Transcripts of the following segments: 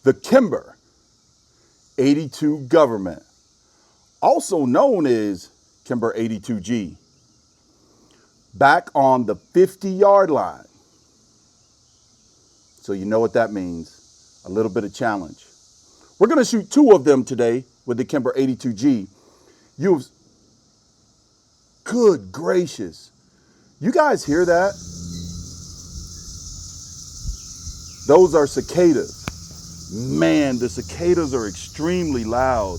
the Kimber 82 government, also known as Kimber 82G, back on the 50-yard line. So you know what that means, a little bit of challenge. We're going to shoot 2 of them today with the Kimber 82G. Good gracious. You guys hear that? Those are cicadas. Man, the cicadas are extremely loud.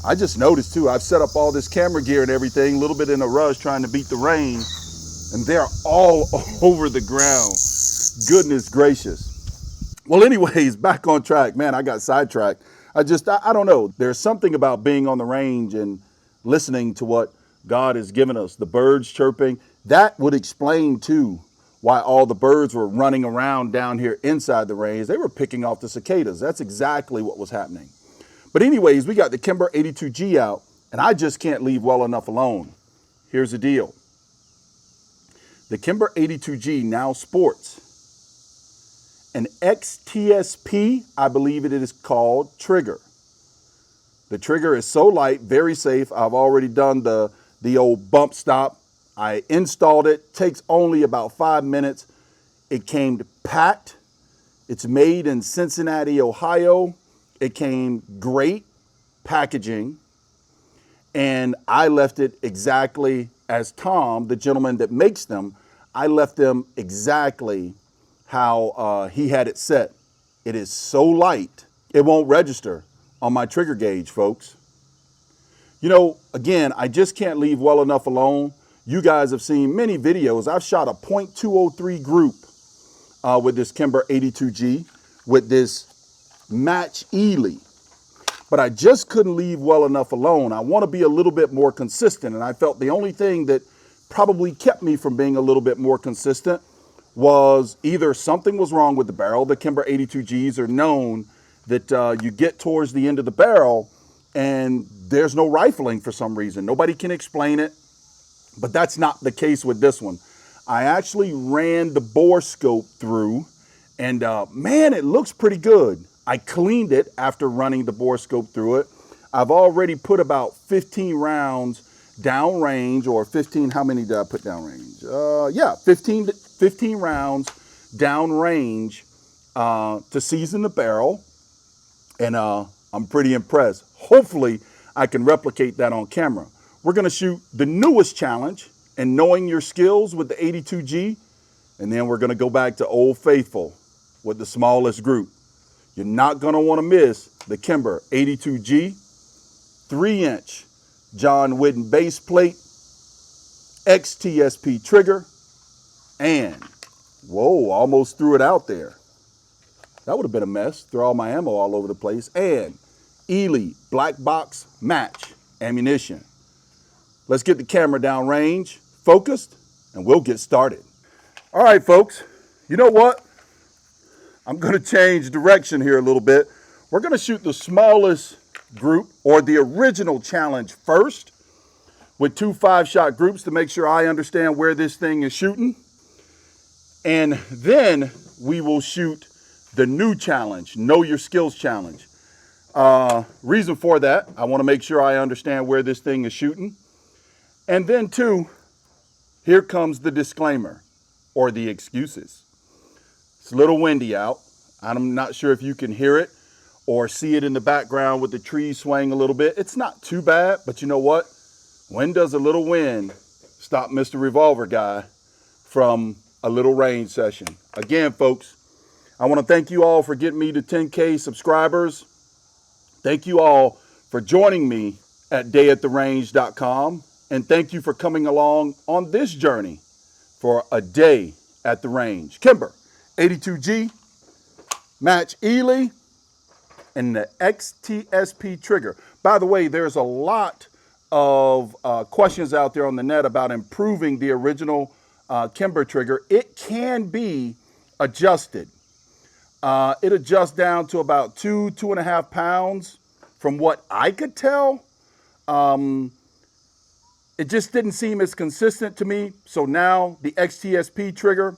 I just noticed too, I've set up all this camera gear and everything, a little bit in a rush trying to beat the rain, and they're all over the ground. Goodness gracious. Well, anyways, back on track. Man, I got sidetracked. I don't know. There's something about being on the range and listening to what God has given us. The birds chirping, that would explain too why all the birds were running around down here inside the range. They were picking off the cicadas. That's exactly what was happening. But anyways, we got the Kimber 82G out, and I just can't leave well enough alone. Here's the deal. The Kimber 82G now sports an XTSP, I believe it is called, trigger. The trigger is so light, very safe. I've already done the old bump stop. I installed it. Takes only about 5 minutes. It came packed. It's made in Cincinnati, Ohio. It came great packaging. And I left it exactly as Tom, the gentleman that makes them, I left them exactly how he had it set. It is so light, it won't register on my trigger gauge, folks. You know, again, I just can't leave well enough alone. You guys have seen many videos. I've shot a .203 group with this Kimber 82G with this match Ely. But I just couldn't leave well enough alone. I want to be a little bit more consistent. And I felt the only thing that probably kept me from being a little bit more consistent was either something was wrong with the barrel. The Kimber 82Gs are known that you get towards the end of the barrel and there's no rifling for some reason. Nobody can explain it, but that's not the case with this one. I actually ran the bore scope through and man, it looks pretty good. I cleaned it after running the bore scope through it. I've already put about 15 rounds downrange, or 15, how many did I put downrange? 15 rounds downrange to season the barrel. And I'm pretty impressed. Hopefully I can replicate that on camera. We're gonna shoot the newest challenge and knowing your skills with the 82G. And then we're gonna go back to Old Faithful with the smallest group. You're not gonna wanna miss the Kimber 82G, 3-inch John Wooden base plate, XTSP trigger, and, whoa, almost threw it out there. That would have been a mess. Throw all my ammo all over the place. And Ely black box match ammunition. Let's get the camera down range, focused, and we'll get started. All right, folks, you know what? I'm gonna change direction here a little bit. We're gonna shoot the smallest group, or the original challenge, first with 2 5-shot groups to make sure I understand where this thing is shooting. And then we will shoot the new challenge, Know Your Skills challenge. Reason for that, I want to make sure I understand where this thing is shooting. And then too, here comes the disclaimer or the excuses. It's a little windy out. I'm not sure if you can hear it or see it in the background with the trees swaying a little bit. It's not too bad, but you know what? When does a little wind stop Mr. Revolver Guy from a little range session? Again, folks, I want to thank you all for getting me to 10K subscribers. Thank you all for joining me at dayattherange.com. And thank you for coming along on this journey for a day at the range. Kimber 82G, match Ely, and the XTSP trigger. By the way, there's a lot of questions out there on the net about improving the original Kimber trigger. It can be adjusted. It adjusts down to about 2.5 pounds. From what I could tell, it just didn't seem as consistent to me. So now the XTSP trigger,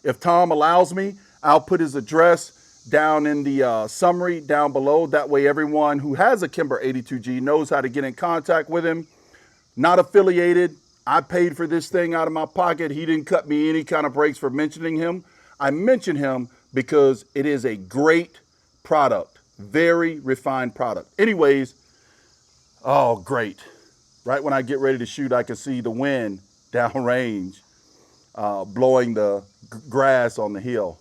if Tom allows me, I'll put his address down in the summary down below. That way everyone who has a Kimber 82G knows how to get in contact with him. Not affiliated. I paid for this thing out of my pocket. He didn't cut me any kind of breaks for mentioning him. I mention him because it is a great product. Very refined product. Anyways, oh, great. Right when I get ready to shoot, I can see the wind downrange blowing the grass on the hill.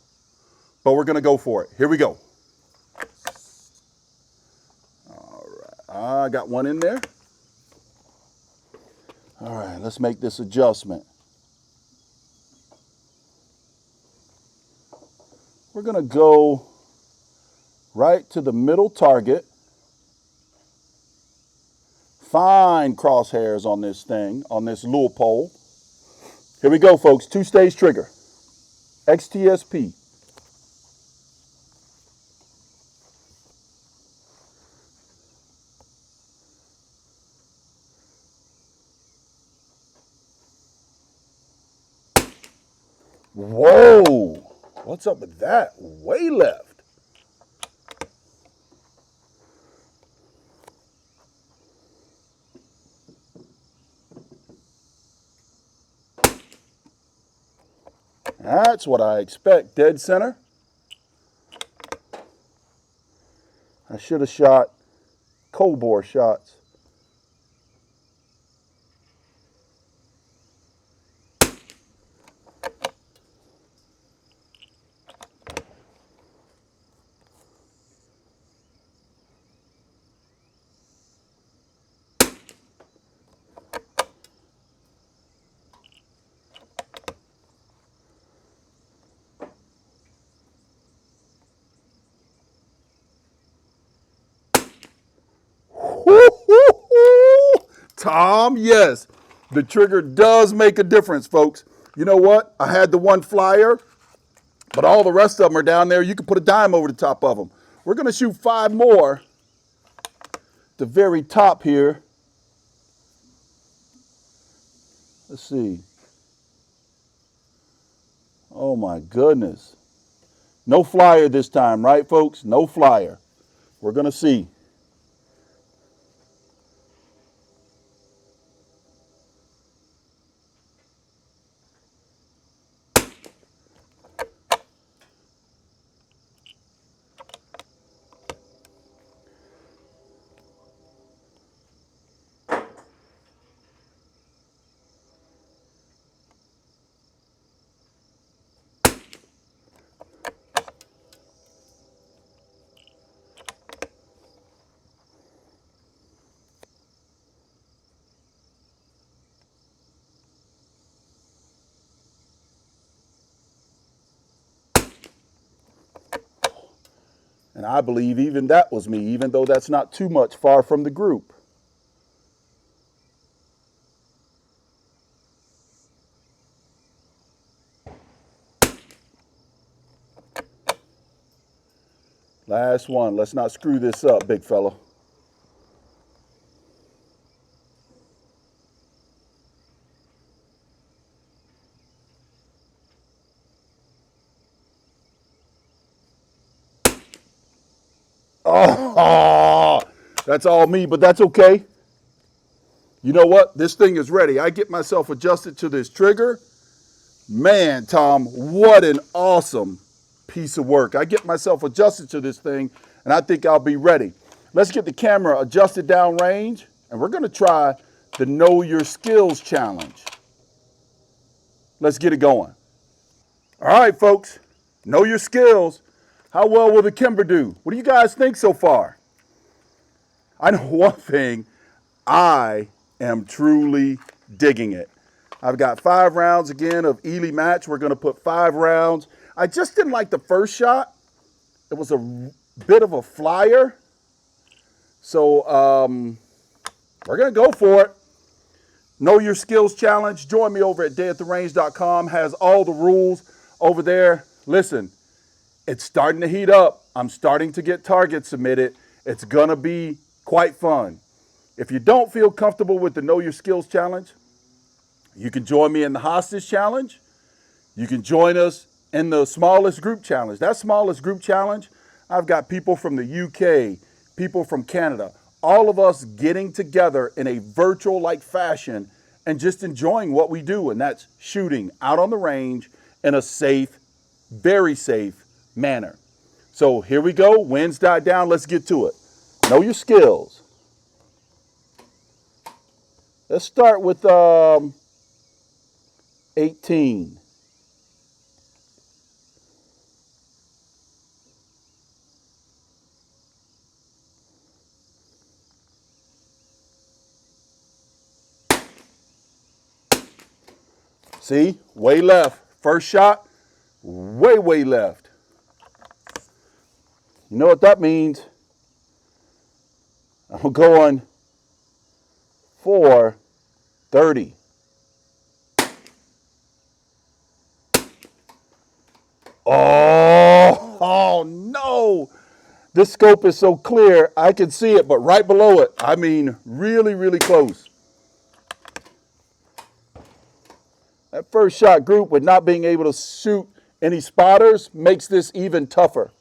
But we're going to go for it. Here we go. All right. I got one in there. All right, let's make this adjustment. We're going to go right to the middle target. Fine crosshairs on this thing, on this lure pole. Here we go, folks. Two-stage trigger. XTSP. Whoa! What's up with that? Way left. That's what I expect. Dead center. I should have shot cold bore shots. Tom, yes, the trigger does make a difference, folks. You know what? I had the one flyer, but all the rest of them are down there. You can put a dime over the top of them. We're going to shoot 5 more. The very top here. Let's see. Oh my goodness. No flyer this time, right, folks? No flyer. We're going to see. And I believe even that was me, even though that's not too much far from the group. Last one. Let's not screw this up, big fella. Oh, that's all me, but that's okay. You know what? This thing is ready. I get myself adjusted to this trigger. Man, Tom, what an awesome piece of work. I get myself adjusted to this thing, and I think I'll be ready. Let's get the camera adjusted down range, and we're going to try the Know Your Skills Challenge. Let's get it going. All right, folks. Know your skills. How well will the Kimber do? What do you guys think so far? I know one thing. I am truly digging it. I've got 5 rounds again of Ely match. We're going to put 5 rounds. I just didn't like the first shot. It was a bit of a flyer. So we're going to go for it. Know Your Skills Challenge. Join me over at Dayattherange.com. Has all the rules over there. Listen, it's starting to heat up. I'm starting to get targets submitted. It's going to be quite fun. If you don't feel comfortable with the Know Your Skills Challenge, you can join me in the Hostage Challenge. You can join us in the smallest group challenge. That smallest group challenge, I've got people from the UK, people from Canada, all of us getting together in a virtual like fashion and just enjoying what we do. And that's shooting out on the range in a safe, very safe manner. So here we go. Winds died down. Let's get to it. Know your skills. Let's start with 18. See, way left. First shot, way left. You know what that means? I'm going for 30. Oh no. This scope is so clear, I can see it, but right below it, I mean, really close. That first shot group with not being able to shoot any spotters makes this even tougher.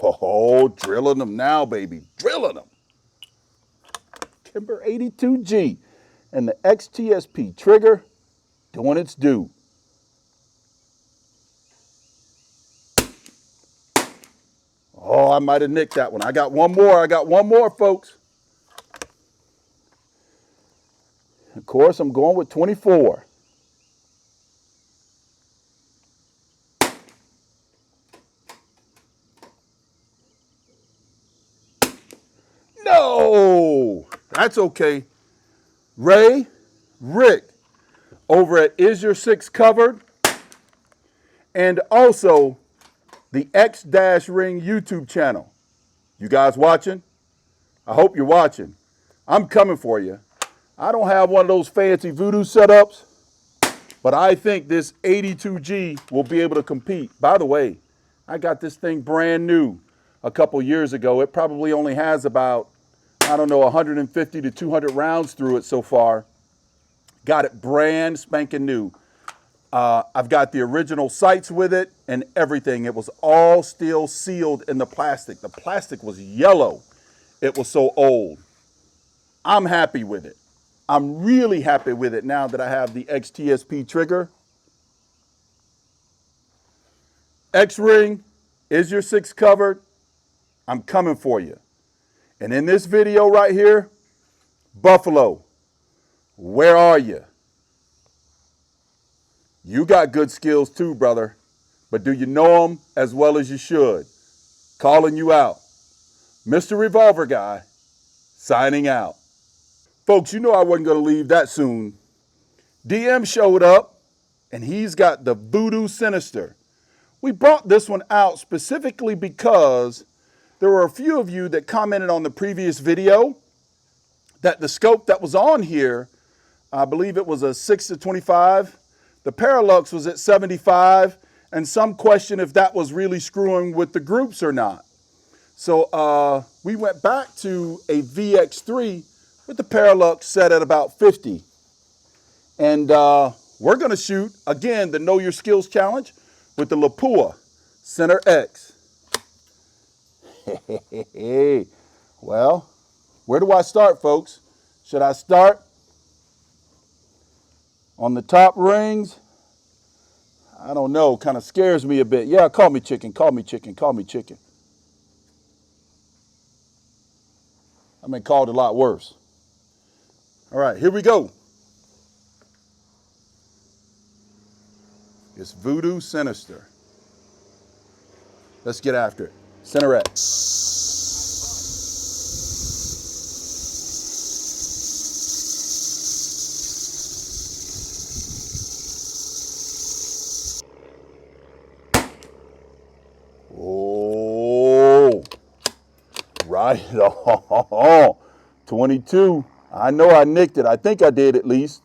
Oh, drilling them now, baby. Drilling them. Kimber 82G and the XTSP trigger doing its due. Oh, I might have nicked that one. I got one more, folks. Of course, I'm going with 24. No, that's okay. Rick, over at Is Your Six Covered, and also the X-Ring YouTube channel. You guys watching? I hope you're watching. I'm coming for you. I don't have one of those fancy voodoo setups, but I think this 82G will be able to compete. By the way, I got this thing brand new a couple years ago. It probably only has about, I don't know, 150 to 200 rounds through it so far. Got it brand spanking new. I've got the original sights with it and everything. It was all still sealed in the plastic. The plastic was yellow. It was so old. I'm happy with it. I'm really happy with it now that I have the XTSP trigger. X-Ring, Is Your Six Covered? I'm coming for you. And in this video right here, Buffalo, where are you? You got good skills too, brother. But do you know them as well as you should? Calling you out. Mr. Revolver Guy, signing out. Folks, you know I wasn't going to leave that soon. DM showed up, and he's got the Voodoo Sinister. We brought this one out specifically because there were a few of you that commented on the previous video that the scope that was on here, I believe it was a 6 to 25. The Parallax was at 75, and some question if that was really screwing with the groups or not. So we went back to a VX3 with the Parallax set at about 50. And we're going to shoot, again, the Know Your Skills Challenge with the Lapua Center X. Well, where do I start, folks? Should I start on the top rings? I don't know, kind of scares me a bit. Yeah, call me chicken, call me chicken, call me chicken. I've been called a lot worse. All right, here we go. It's Voodoo Sinister. Let's get after it. Center X. Oh, right on. 22. I know I nicked it. I think I did at least.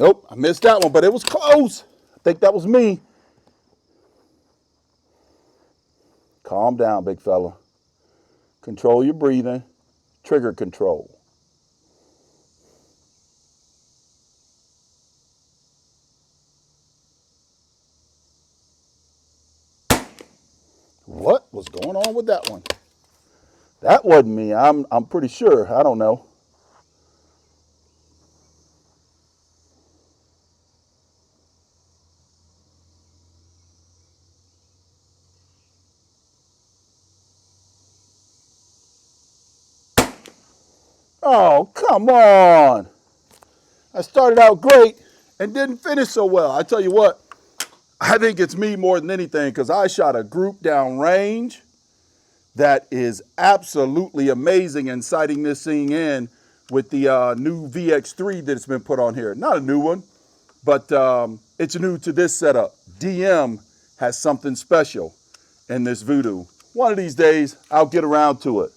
Nope, I missed that one, but it was close. I think that was me. Calm down, big fella. Control your breathing. Trigger control. What was going on with that one? That wasn't me. I'm pretty sure. I don't know. Oh, come on. I started out great and didn't finish so well. I tell you what, I think it's me more than anything because I shot a group down range that is absolutely amazing in sighting this thing in with the new VX3 that's been put on here. Not a new one, but it's new to this setup. DM has something special in this voodoo. One of these days, I'll get around to it.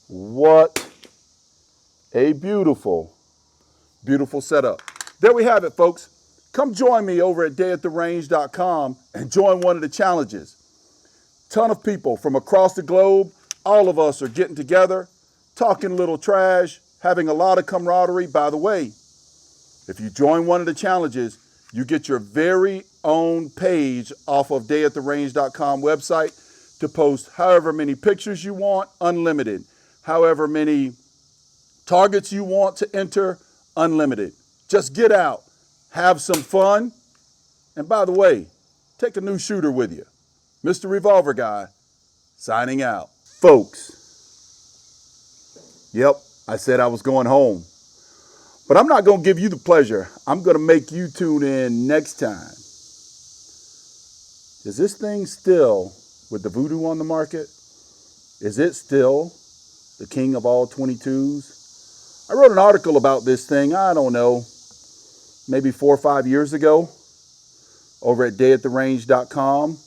What a beautiful, beautiful setup. There we have it, folks. Come join me over at dayattherange.com and join one of the challenges. Ton of people from across the globe, all of us are getting together, talking a little trash, having a lot of camaraderie. By the way, if you join one of the challenges, you get your very own page off of dayattherange.com website to post however many pictures you want, unlimited. However many targets you want to enter, unlimited. Just get out, have some fun, and by the way, take a new shooter with you. Mr. Revolver Guy, signing out. Folks, yep, I said I was going home. But I'm not going to give you the pleasure. I'm going to make you tune in next time. Is this thing still with the voodoo on the market? Is it still the king of all 22s? I wrote an article about this thing, I don't know, maybe 4 or 5 years ago over at dayattherange.com.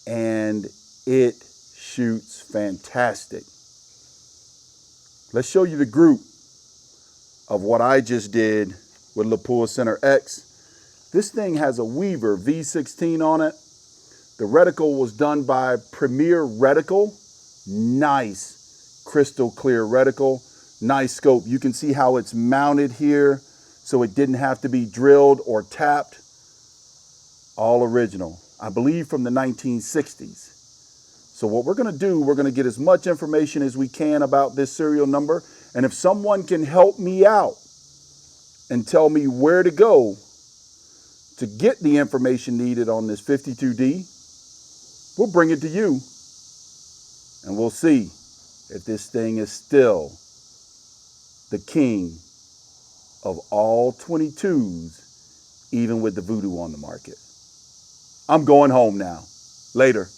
And it shoots fantastic. Let's show you the group of what I just did with Lapua Center X. This thing has a Weaver V16 on it. The reticle was done by Premier Reticle. Nice crystal clear reticle. Nice scope. You can see how it's mounted here so it didn't have to be drilled or tapped. All original. I believe from the 1960s. So what we're going to do, we're going to get as much information as we can about this serial number. And if someone can help me out and tell me where to go to get the information needed on this 52D, we'll bring it to you. And we'll see if this thing is still the king of all 22s, even with the voodoo on the market. I'm going home now. Later.